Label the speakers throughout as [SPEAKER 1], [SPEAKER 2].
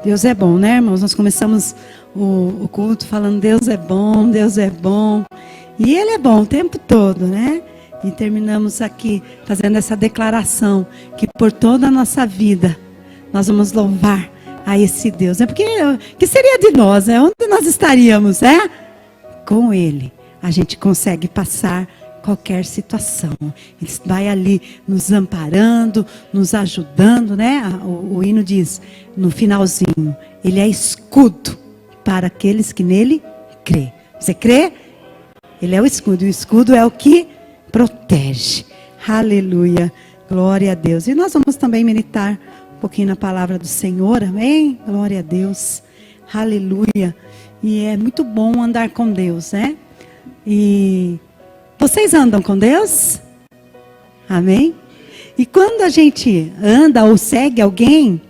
[SPEAKER 1] Deus é bom, né, irmãos? Nós começamos o culto falando Deus é bom, Deus é bom. E Ele é bom o tempo todo, né? E terminamos aqui fazendo essa declaração que por toda a nossa vida nós vamos louvar a esse Deus. Né? Porque que seria de nós, né? Onde nós estaríamos, né? Com Ele a gente consegue passar qualquer situação. Ele vai ali nos amparando, nos ajudando, né? O hino diz no finalzinho, Ele é escudo para aqueles que nele crê. Você crê? Ele é o escudo. E o escudo é o que protege. Aleluia. Glória a Deus. E nós vamos também meditar um pouquinho na palavra do Senhor. Amém? Glória a Deus. Aleluia. E é muito bom andar com Deus, né? E vocês andam com Deus? Amém? E quando a gente anda ou segue alguém,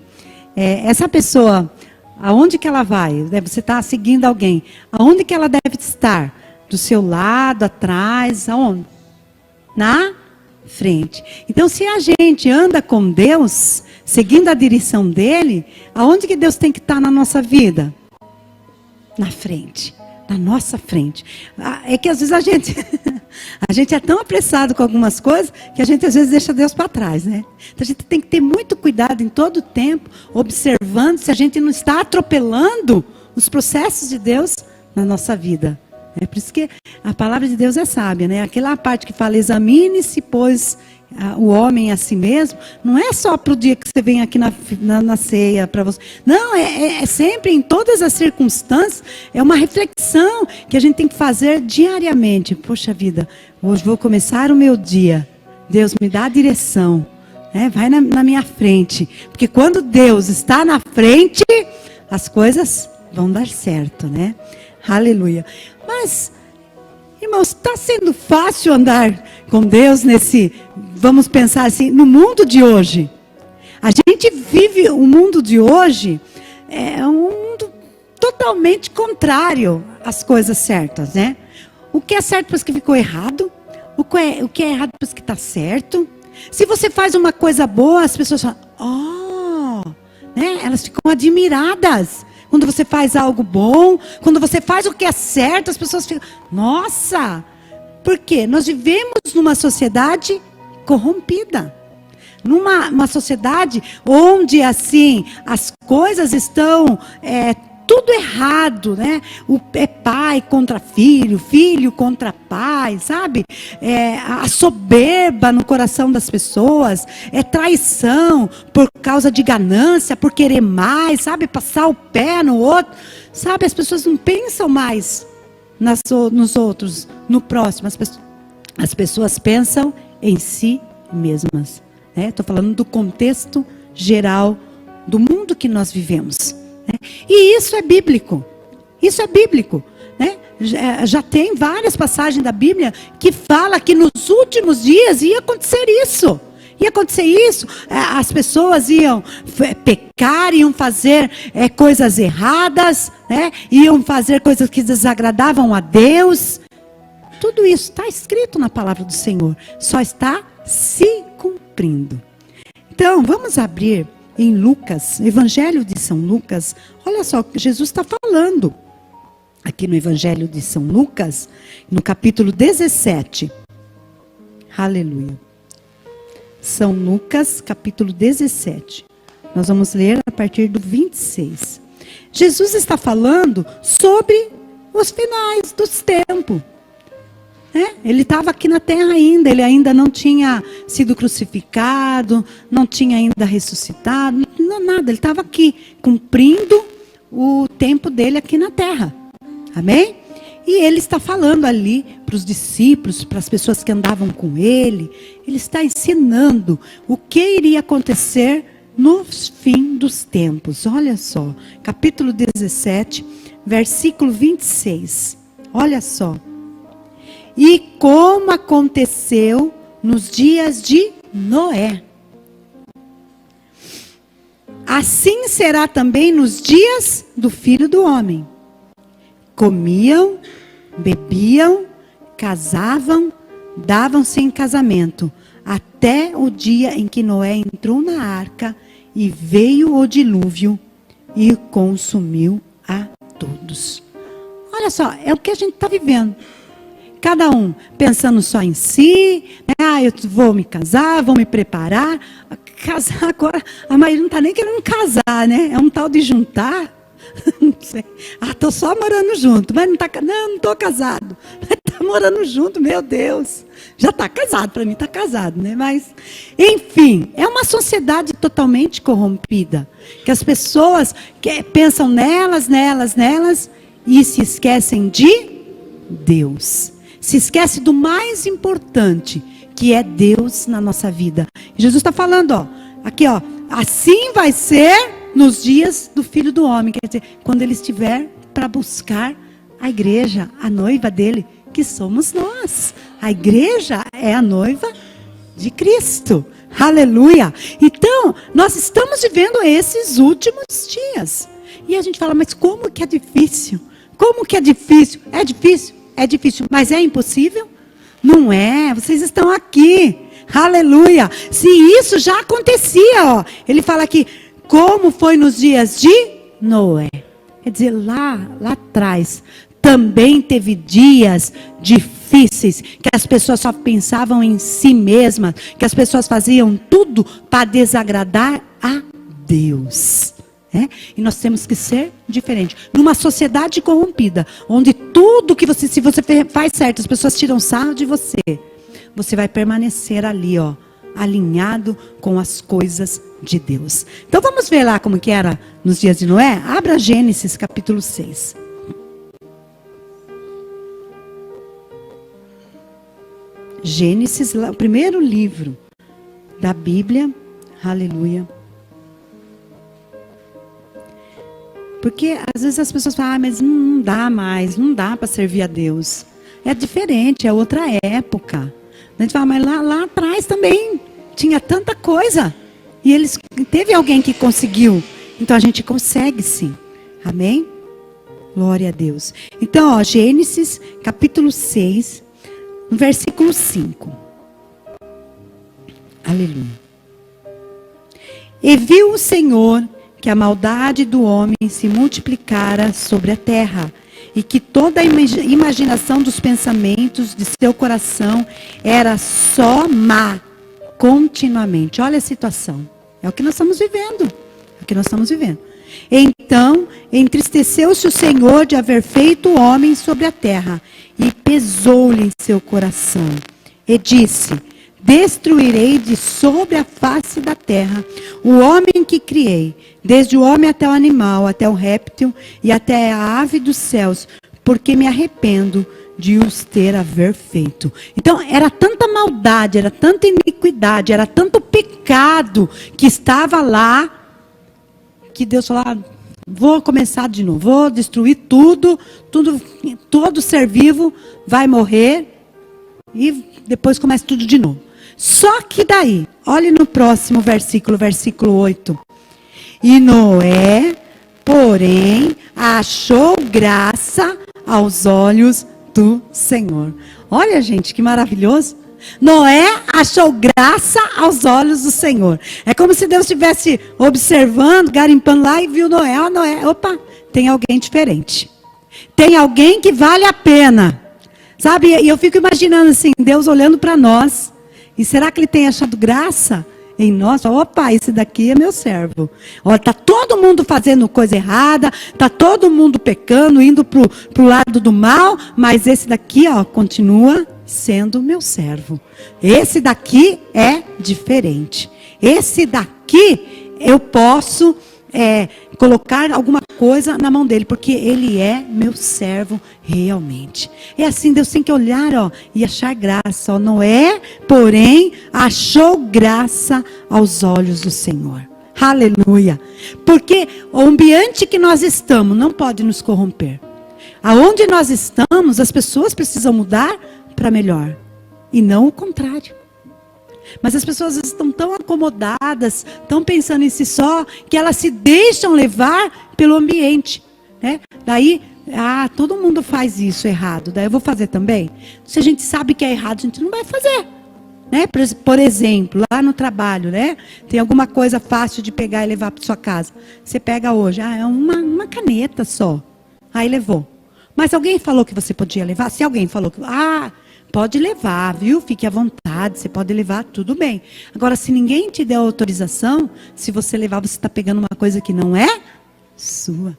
[SPEAKER 1] essa pessoa, aonde que ela vai? Você está seguindo alguém. Aonde que ela deve estar? Do seu lado, atrás, aonde? Na frente. Então, se a gente anda com Deus, seguindo a direção dele, aonde que Deus tem que estar na nossa vida? Na frente. Na nossa frente. É que às vezes a gente é tão apressado com algumas coisas que a gente às vezes deixa Deus para trás, né? Então a gente tem que ter muito cuidado em todo o tempo, observando se a gente não está atropelando os processos de Deus na nossa vida. É por isso que a palavra de Deus é sábia, né? Aquela parte que fala, examine-se, pois o homem a si mesmo, não é só para o dia que você vem aqui na ceia para você. Não, é sempre, em todas as circunstâncias, é uma reflexão que a gente tem que fazer diariamente. Poxa vida, hoje vou começar o meu dia. Deus me dá a direção. Né? Vai na minha frente. Porque quando Deus está na frente, as coisas vão dar certo, né? Aleluia. Mas, irmãos, está sendo fácil andar com Deus vamos pensar assim, no mundo de hoje. A gente vive o mundo de hoje, é um mundo totalmente contrário às coisas certas, né? O que é certo parece que ficou errado, o que é errado parece que está certo. Se você faz uma coisa boa, as pessoas falam, né? Elas ficam admiradas. Quando você faz algo bom, quando você faz o que é certo, as pessoas ficam, nossa! Por quê? Nós vivemos numa sociedade corrompida. Numa sociedade onde, assim, as coisas estão tudo errado, né? É pai contra filho, filho contra pai, sabe? A soberba no coração das pessoas, traição por causa de ganância, por querer mais, sabe? Passar o pé no outro, sabe? As pessoas não pensam mais nos outros, no próximo. As pessoas pensam em si mesmas. Estou falando do contexto geral do mundo que nós vivemos. E isso é bíblico. Isso é bíblico. Né? Já tem várias passagens da Bíblia que fala que nos últimos dias ia acontecer isso. Ia acontecer isso. As pessoas iam pecar, iam fazer coisas erradas, né? Iam fazer coisas que desagradavam a Deus. Tudo isso está escrito na palavra do Senhor. Só está se cumprindo. Então, vamos abrir em Lucas, Evangelho de São Lucas. Olha só, Jesus está falando aqui no Evangelho de São Lucas, no capítulo 17. Aleluia. São Lucas, capítulo 17. Nós vamos ler a partir do 26. Jesus está falando sobre os finais dos tempos. Ele estava aqui na terra ainda, ele ainda não tinha sido crucificado, não tinha ainda ressuscitado, não, nada, ele estava aqui, cumprindo o tempo dele aqui na terra, amém? E ele está falando ali para os discípulos, para as pessoas que andavam com ele está ensinando o que iria acontecer no fim dos tempos. Olha só, capítulo 17, versículo 26, olha só. E como aconteceu nos dias de Noé, assim será também nos dias do Filho do Homem. Comiam, bebiam, casavam, davam-se em casamento, até o dia em que Noé entrou na arca e veio o dilúvio e consumiu a todos. Olha só, é o que a gente está vivendo. Cada um pensando só em si, né? Eu vou me casar, vou me preparar. Casar agora, a maioria não está nem querendo casar, né? É um tal de juntar. Não sei. Estou só morando junto, mas não estou casado. Mas está morando junto, meu Deus. Já está casado, para mim está casado, né? Mas, enfim, é uma sociedade totalmente corrompida. Que as pessoas pensam nelas e se esquecem de Deus. Se esquece do mais importante, que é Deus na nossa vida. Jesus está falando, ó, aqui, ó, assim vai ser nos dias do Filho do Homem, quer dizer, quando ele estiver para buscar a igreja, a noiva dele, que somos nós. A igreja é a noiva de Cristo. Aleluia! Então, nós estamos vivendo esses últimos dias. E a gente fala, mas como que é difícil? Como que é difícil? É difícil? É difícil, mas é impossível? Não é, vocês estão aqui. Aleluia! Se isso já acontecia, ó. Ele fala aqui, como foi nos dias de Noé. Quer dizer, lá atrás, também teve dias difíceis, que as pessoas só pensavam em si mesmas, que as pessoas faziam tudo para desagradar a Deus. E nós temos que ser diferente. Numa sociedade corrompida, onde tudo que se você faz certo, as pessoas tiram sarro de você, você vai permanecer ali, ó, alinhado com as coisas de Deus. Então vamos ver lá como que era nos dias de Noé? Abra Gênesis capítulo 6. Gênesis, o primeiro livro da Bíblia. Aleluia. Porque às vezes as pessoas falam, mas não dá mais, não dá para servir a Deus. É diferente, é outra época. A gente fala, mas lá atrás também tinha tanta coisa. E teve alguém que conseguiu. Então a gente consegue sim. Amém? Glória a Deus. Então, ó, Gênesis capítulo 6, no versículo 5. Aleluia. E viu o Senhor que a maldade do homem se multiplicara sobre a terra, e que toda a imaginação dos pensamentos de seu coração era só má, continuamente. Olha a situação. É o que nós estamos vivendo. É o que nós estamos vivendo. Então, entristeceu-se o Senhor de haver feito o homem sobre a terra, e pesou-lhe em seu coração. E disse, destruirei de sobre a face da terra o homem que criei, desde o homem até o animal, até o réptil e até a ave dos céus, porque me arrependo de os ter haver feito. Então, era tanta maldade, era tanta iniquidade, era tanto pecado que estava lá, que Deus falou, vou começar de novo, vou destruir tudo, todo ser vivo vai morrer, e depois começa tudo de novo. Só que daí, olhe no próximo versículo, versículo 8. E Noé, porém, achou graça aos olhos do Senhor. Olha, gente, que maravilhoso. Noé achou graça aos olhos do Senhor. É como se Deus estivesse observando, garimpando lá e viu Noé. Ó, Noé, opa, tem alguém diferente. Tem alguém que vale a pena. Sabe, e eu fico imaginando assim, Deus olhando para nós. E será que ele tem achado graça em nós? Opa, esse daqui é meu servo. Olha, tá todo mundo fazendo coisa errada, tá todo mundo pecando, indo pro lado do mal, mas esse daqui, ó, continua sendo meu servo. Esse daqui é diferente. Esse daqui eu posso colocar alguma coisa na mão dele, porque ele é meu servo realmente. É assim, Deus tem que olhar, ó, e achar graça. Ó, Noé, porém, achou graça aos olhos do Senhor. Aleluia. Porque o ambiente que nós estamos não pode nos corromper. Aonde nós estamos, as pessoas precisam mudar para melhor, e não o contrário. Mas as pessoas estão tão acomodadas, tão pensando em si só, que elas se deixam levar pelo ambiente, né? Daí Ah, todo mundo faz isso errado, daí eu vou fazer também? Se a gente sabe que é errado, a gente não vai fazer. Né? Por exemplo, lá no trabalho, né? Tem alguma coisa fácil de pegar e levar para sua casa. Você pega hoje, é uma caneta só. Aí levou. Mas alguém falou que você podia levar? Se alguém falou que... pode levar, viu? Fique à vontade, você pode levar, tudo bem. Agora, se ninguém te deu autorização, se você levar, você está pegando uma coisa que não é sua.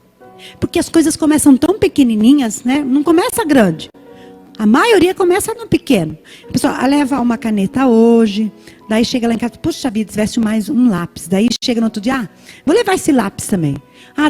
[SPEAKER 1] Porque as coisas começam tão pequenininhas, né? Não começa grande. A maioria começa no pequeno. A pessoa leva uma caneta hoje, daí chega lá em casa, puxa vida, tivesse mais um lápis. Daí chega no outro dia, vou levar esse lápis também.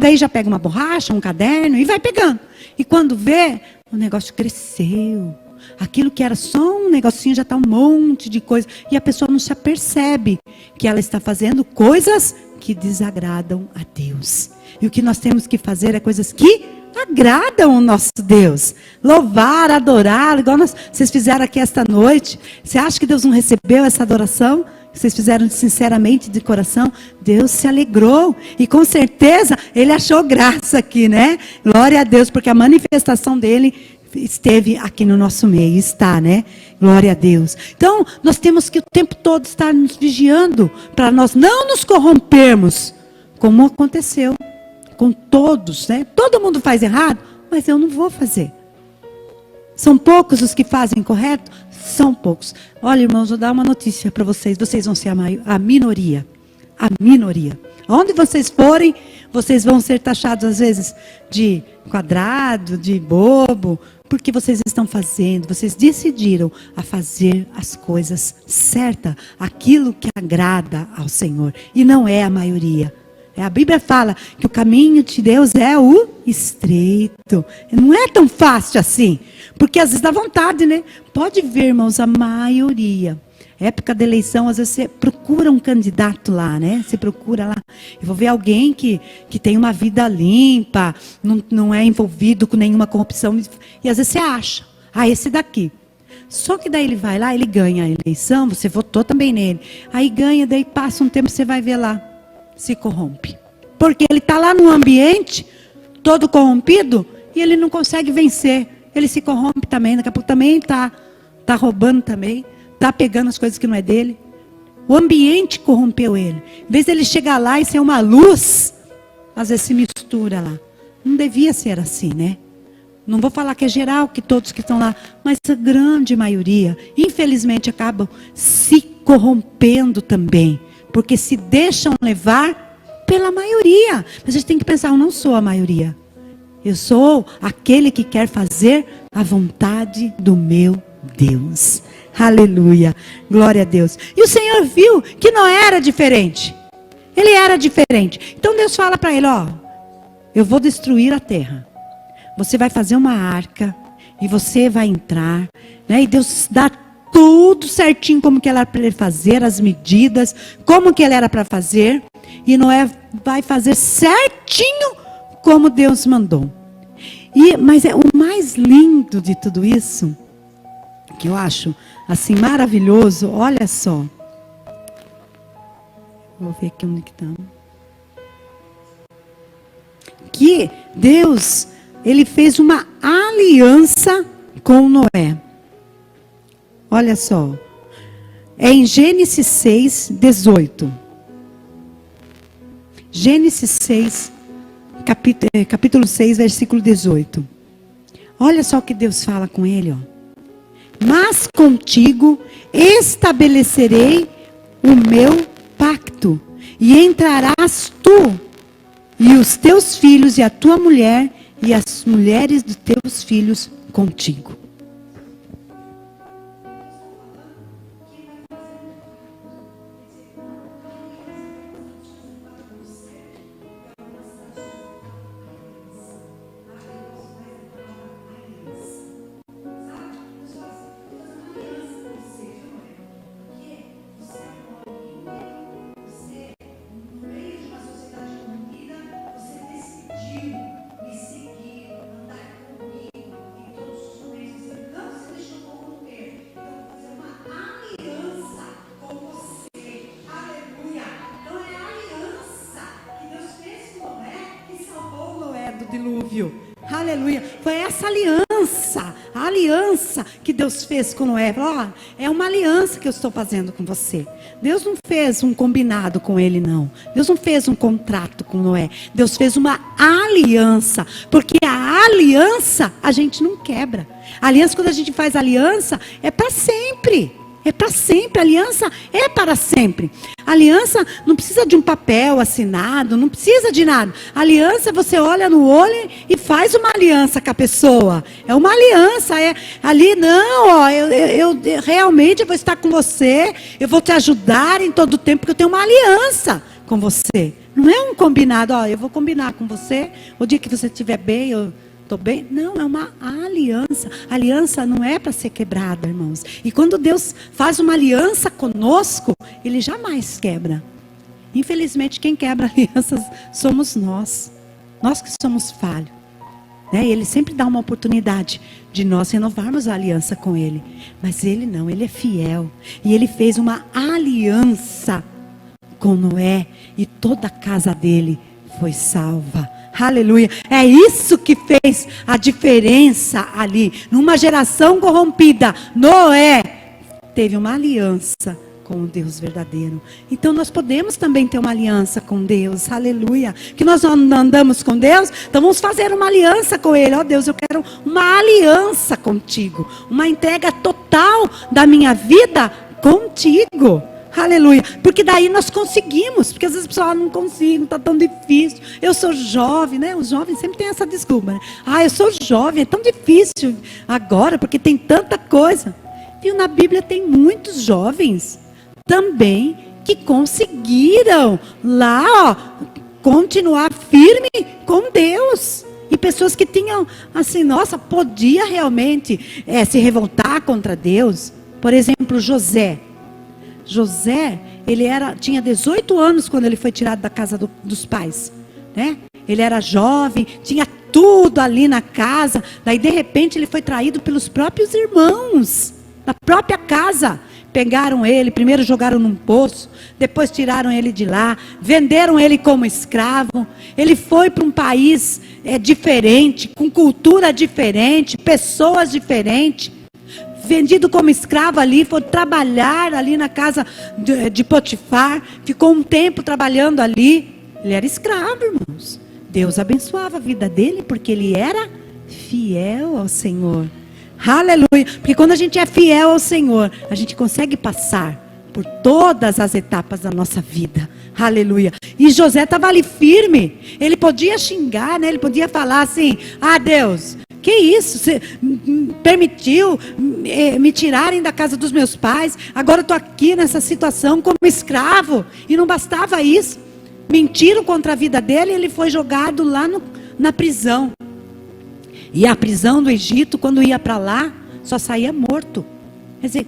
[SPEAKER 1] Daí já pega uma borracha, um caderno e vai pegando. E quando vê, o negócio cresceu. Aquilo que era só um negocinho já está um monte de coisa. E a pessoa não se apercebe que ela está fazendo coisas que desagradam a Deus. E o que nós temos que fazer é coisas que agradam o nosso Deus. Louvar, adorar, igual vocês fizeram aqui esta noite. Você acha que Deus não recebeu essa adoração? Vocês fizeram sinceramente, de coração? Deus se alegrou. E com certeza, Ele achou graça aqui, né? Glória a Deus, porque a manifestação dEle esteve aqui no nosso meio, está, né? Glória a Deus. Então, nós temos que o tempo todo estar nos vigiando, para nós não nos corrompermos, como aconteceu com todos, né? Todo mundo faz errado, mas eu não vou fazer. São poucos os que fazem correto? São poucos. Olha, irmãos, vou dar uma notícia para vocês. Vocês vão ser a minoria. A minoria. Onde vocês forem, vocês vão ser taxados, às vezes, de quadrado, de bobo, porque vocês estão fazendo, vocês decidiram a fazer as coisas certas, aquilo que agrada ao Senhor. E não é a maioria. A Bíblia fala que o caminho de Deus é o estreito. Não é tão fácil assim. Porque às vezes dá vontade, né? Pode ver, irmãos, a maioria. Época da eleição, às vezes você procura um candidato lá, né? Você procura lá. Eu vou ver alguém que tem uma vida limpa, não é envolvido com nenhuma corrupção. E às vezes você acha, esse daqui. Só que daí ele vai lá, ele ganha a eleição, você votou também nele. Aí ganha, daí passa um tempo, você vai ver lá. Se corrompe. Porque ele está lá num ambiente todo corrompido e ele não consegue vencer. Ele se corrompe também, daqui a pouco também está roubando também, está pegando as coisas que não é dele. O ambiente corrompeu ele. Em vez de ele chegar lá e ser uma luz, às vezes se mistura lá. Não devia ser assim, né? Não vou falar que é geral, que todos que estão lá, mas a grande maioria, infelizmente, acabam se corrompendo também. Porque se deixam levar pela maioria. Mas a gente tem que pensar, eu não sou a maioria. Eu sou aquele que quer fazer a vontade do meu Deus. Aleluia. Glória a Deus. E o Senhor viu que não era diferente. Ele era diferente. Então Deus fala para ele, eu vou destruir a terra. Você vai fazer uma arca e você vai entrar, né? E Deus dá tudo certinho como que ela era para ele fazer, as medidas, como que ele era para fazer. E Noé vai fazer certinho como Deus mandou. Mas o mais lindo de tudo isso, que eu acho assim maravilhoso, olha só. Vou ver aqui onde que está. Que Deus, Ele fez uma aliança com Noé. Olha só, é em Gênesis 6, 18. Gênesis 6, capítulo 6, versículo 18. Olha só o que Deus fala com ele, Mas contigo estabelecerei o meu pacto, e entrarás tu, e os teus filhos, e a tua mulher, e as mulheres dos teus filhos contigo. Aleluia. Foi essa aliança, a aliança que Deus fez com Noé. Ó, é uma aliança que eu estou fazendo com você. Deus não fez um combinado com ele, não. Deus não fez um contrato com Noé. Deus fez uma aliança. Porque a aliança a gente não quebra. A aliança, quando a gente faz aliança, é para sempre. É para sempre, a aliança é para sempre. A aliança não precisa de um papel assinado, não precisa de nada. A aliança, você olha no olho e faz uma aliança com a pessoa. É uma aliança, é ali, não, ó, eu realmente vou estar com você, eu vou te ajudar em todo o tempo, porque eu tenho uma aliança com você. Não é um combinado, ó, eu vou combinar com você, o dia que você estiver bem, eu estou bem. Não, é uma aliança. A aliança não é para ser quebrada, irmãos. E quando Deus faz uma aliança conosco, Ele jamais quebra. Infelizmente, quem quebra alianças somos nós. Nós que somos falhos. Né? Ele sempre dá uma oportunidade de nós renovarmos a aliança com Ele. Mas Ele não, Ele é fiel. E Ele fez uma aliança com Noé. E toda a casa dele foi salva. Aleluia. É isso que fez a diferença ali. Numa geração corrompida, Noé teve uma aliança com o Deus verdadeiro. Então nós podemos também ter uma aliança com Deus. Aleluia. Que nós não andamos com Deus, então vamos fazer uma aliança com Ele. Ó Deus, eu quero uma aliança contigo. Uma entrega total da minha vida contigo. Aleluia, porque daí nós conseguimos, porque às vezes o pessoal não consigo, está tão difícil, eu sou jovem, né? Os jovens sempre têm essa desculpa, né? Ah, eu sou jovem, é tão difícil agora, porque tem tanta coisa. Viu, na Bíblia tem muitos jovens também que conseguiram lá, ó, continuar firme com Deus. E pessoas que tinham, assim, nossa, podia realmente se revoltar contra Deus. Por exemplo, José, ele tinha 18 anos quando ele foi tirado da casa dos pais, né? Ele era jovem, tinha tudo ali na casa, daí de repente ele foi traído pelos próprios irmãos, na própria casa. Pegaram ele, primeiro jogaram num poço, depois tiraram ele de lá, venderam ele como escravo. Ele foi para um país diferente, com cultura diferente, pessoas diferentes. Vendido como escravo ali, foi trabalhar ali na casa de Potifar, ficou um tempo trabalhando ali. Ele era escravo, irmãos. Deus abençoava a vida dele, porque ele era fiel ao Senhor. Aleluia, porque quando a gente é fiel ao Senhor, a gente consegue passar por todas as etapas da nossa vida. Aleluia. E José estava ali firme, ele podia xingar, né? Ele podia falar assim, ah Deus, que isso, você permitiu me tirarem da casa dos meus pais, agora eu estou aqui nessa situação como escravo, e não bastava isso, mentiram contra a vida dele, e ele foi jogado lá na prisão, e a prisão do Egito, quando ia para lá, só saía morto, quer dizer,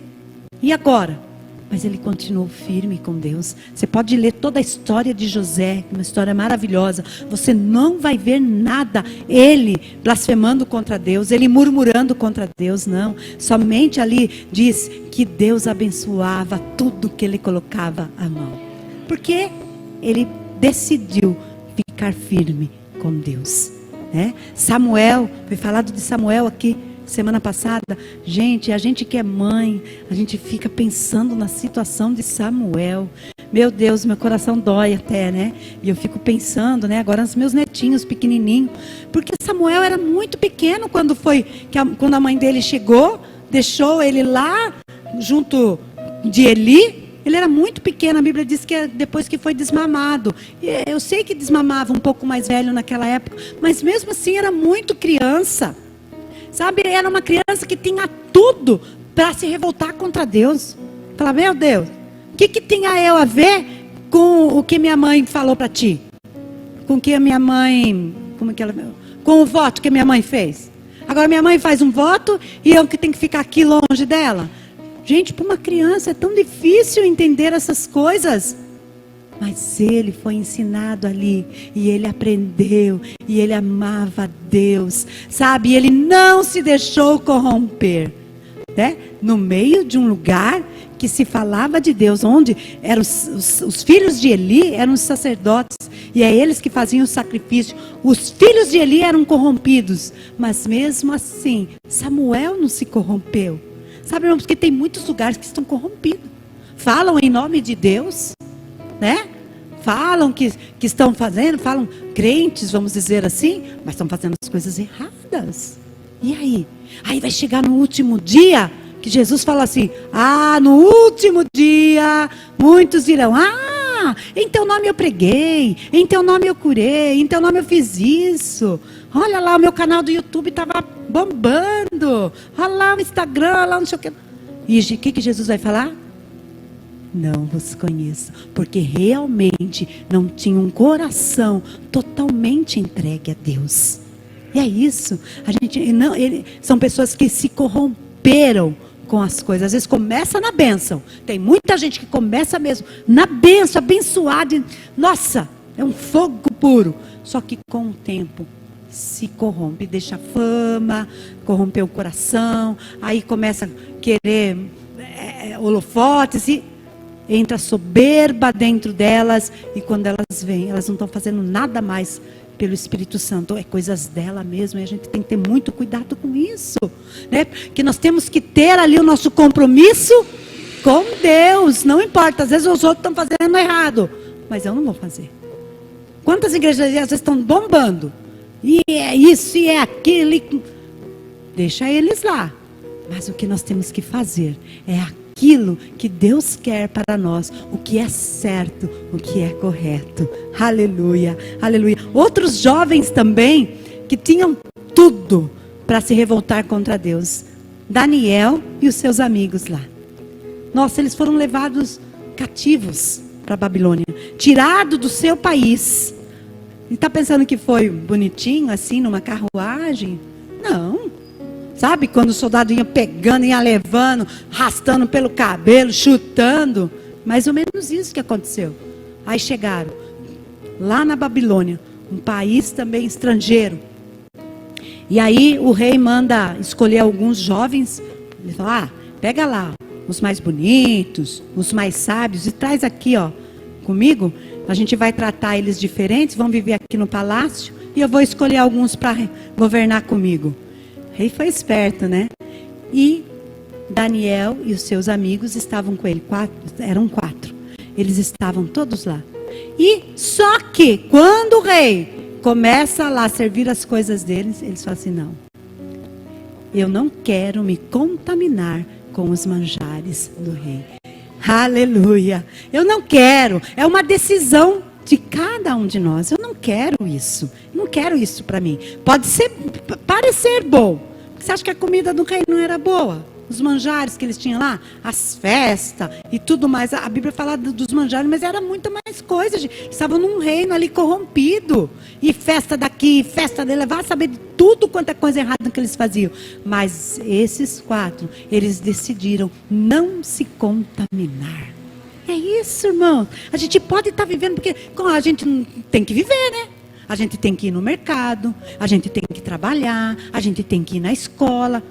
[SPEAKER 1] e agora? Mas ele continuou firme com Deus. Você pode ler toda a história de José, uma história maravilhosa. Você não vai ver nada, ele blasfemando contra Deus, ele murmurando contra Deus, não. Somente ali diz que Deus abençoava tudo que ele colocava à mão. Porque ele decidiu ficar firme com Deus. Né? Samuel, foi falado de Samuel aqui semana passada. Gente, a gente que é mãe, a gente fica pensando na situação de Samuel. Meu Deus, meu coração dói até, né? E eu fico pensando, né? Agora os meus netinhos pequenininhos. Porque Samuel era muito pequeno quando a mãe dele chegou, deixou ele lá junto de Eli. Ele era muito pequeno, a Bíblia diz que depois que foi desmamado. Eu sei que desmamava um pouco mais velho naquela época, mas mesmo assim era muito criança. Sabe, era uma criança que tinha tudo para se revoltar contra Deus. Falar, meu Deus, o que tinha eu a ver com o que minha mãe falou para ti? Com o que a minha mãe, com o voto que minha mãe fez? Agora minha mãe faz um voto e eu que tenho que ficar aqui longe dela? Gente, para uma criança é tão difícil entender essas coisas. Mas ele foi ensinado ali, e ele aprendeu, e ele amava Deus, sabe? E ele não se deixou corromper, né? No meio de um lugar que se falava de Deus, onde eram os filhos de Eli, eram os sacerdotes, E é eles que faziam o sacrifício. Os filhos de Eli eram corrompidos. Mas mesmo assim, Samuel não se corrompeu. Sabe, irmãos, porque tem muitos lugares que estão corrompidos. Falam em nome de Deus, né? Falam que estão fazendo, falam crentes, vamos dizer assim, mas estão fazendo as coisas erradas. E aí? Aí vai chegar no último dia, que Jesus fala assim: ah, no último dia, muitos dirão: ah, em teu nome eu preguei, em teu nome eu curei, em teu nome eu fiz isso. Olha lá, o meu canal do YouTube estava bombando. Olha lá o Instagram, olha lá não sei o que. E o que Jesus vai falar? Não vos conheço, porque realmente não tinha um coração totalmente entregue a Deus. E é isso. São pessoas que se corromperam com as coisas. Às vezes começa na bênção. Tem muita gente que começa mesmo na bênção, abençoada. Nossa, é um fogo puro. Só que com o tempo se corrompe, deixa fama, corrompeu o coração, aí começa a querer holofotes e entra soberba dentro delas, e quando elas vêm, elas não estão fazendo nada mais pelo Espírito Santo, é coisas dela mesmo, e a gente tem que ter muito cuidado com isso, né? Que nós temos que ter ali o nosso compromisso com Deus, não importa, às vezes os outros estão fazendo errado, mas eu não vou fazer. Quantas igrejas às vezes estão bombando, e é isso, e é aquilo, deixa eles lá, mas o que nós temos que fazer é aquilo que Deus quer para nós, o que é certo, o que é correto. Aleluia, aleluia. Outros jovens também que tinham tudo para se revoltar contra Deus. Daniel e os seus amigos lá. Nossa, eles foram levados cativos para a Babilônia, tirado do seu país. E está pensando que foi bonitinho assim, numa carruagem? Não. Sabe, quando o soldado ia pegando, ia levando, arrastando pelo cabelo, chutando. Mais ou menos isso que aconteceu. Aí chegaram lá na Babilônia, um país também estrangeiro. E aí o rei manda escolher alguns jovens. Ele fala: pega lá os mais bonitos, os mais sábios, e traz aqui, ó, comigo. A gente vai tratar eles diferentes, vão viver aqui no palácio, e eu vou escolher alguns para governar comigo. O rei foi esperto, né? E Daniel e os seus amigos estavam com ele. Eram 4. Eles estavam todos lá. E só que quando o rei começa lá a servir as coisas deles, eles falam assim: não, eu não quero me contaminar com os manjares do rei. Aleluia. Eu não quero. É uma decisão de cada um de nós. Eu não quero isso. Não quero isso para mim. Pode parecer bom. Você acha que a comida do rei não era boa? Os manjares que eles tinham lá, as festas e tudo mais. A Bíblia fala dos manjares, mas era muita mais coisa. Eles estavam num reino ali corrompido. E festa daqui, festa dele, vai saber de tudo quanto é coisa errada que eles faziam. Mas esses 4, eles decidiram não se contaminar. É isso, irmão. A gente pode estar vivendo, porque a gente não tem que viver, né? A gente tem que ir no mercado, a gente tem que trabalhar, a gente tem que ir na escola.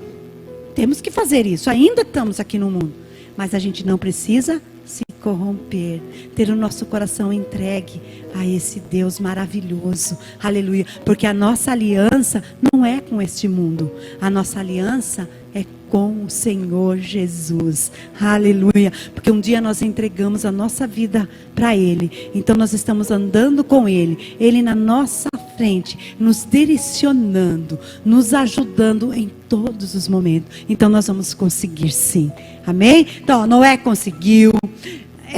[SPEAKER 1] Temos que fazer isso, ainda estamos aqui no mundo. Mas a gente não precisa se corromper, ter o nosso coração entregue a esse Deus maravilhoso. Aleluia. Porque a nossa aliança não é com este mundo. A nossa aliança é com o Senhor Jesus. Aleluia. Porque um dia nós entregamos a nossa vida para Ele. Então nós estamos andando com Ele. Ele na nossa frente, nos direcionando, nos ajudando em todos os momentos. Então nós vamos conseguir sim. Amém? Então Noé conseguiu.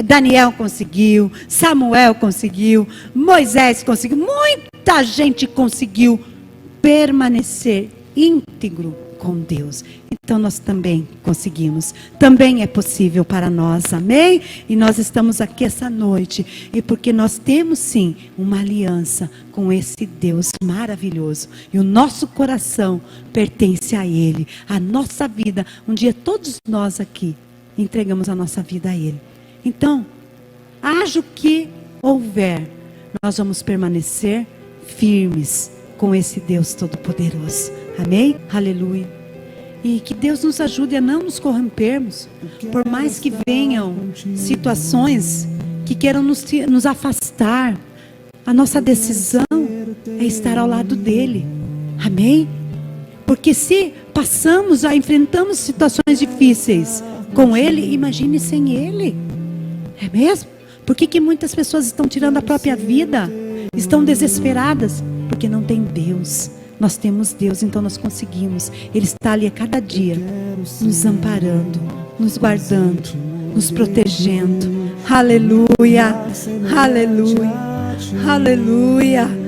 [SPEAKER 1] Daniel conseguiu. Samuel conseguiu. Moisés conseguiu. Muita gente conseguiu permanecer íntegro com Deus. Então nós também conseguimos. Também é possível para nós. Amém? E nós estamos aqui essa noite. E porque nós temos sim uma aliança com esse Deus maravilhoso. E o nosso coração pertence a Ele. A nossa vida. Um dia todos nós aqui entregamos a nossa vida a Ele. Então, haja o que houver, nós vamos permanecer firmes com esse Deus Todo-Poderoso. Amém? Aleluia. E que Deus nos ajude a não nos corrompermos, por mais que venham situações que queiram nos afastar a nossa decisão é estar ao lado dele. Amém? Porque se enfrentamos situações difíceis com ele, imagine sem ele. É mesmo? Por que muitas pessoas estão tirando a própria vida? Estão desesperadas? Porque não tem Deus. Nós temos Deus, então nós conseguimos. Ele está ali a cada dia, nos amparando, nos guardando, nos protegendo. Aleluia, aleluia, aleluia.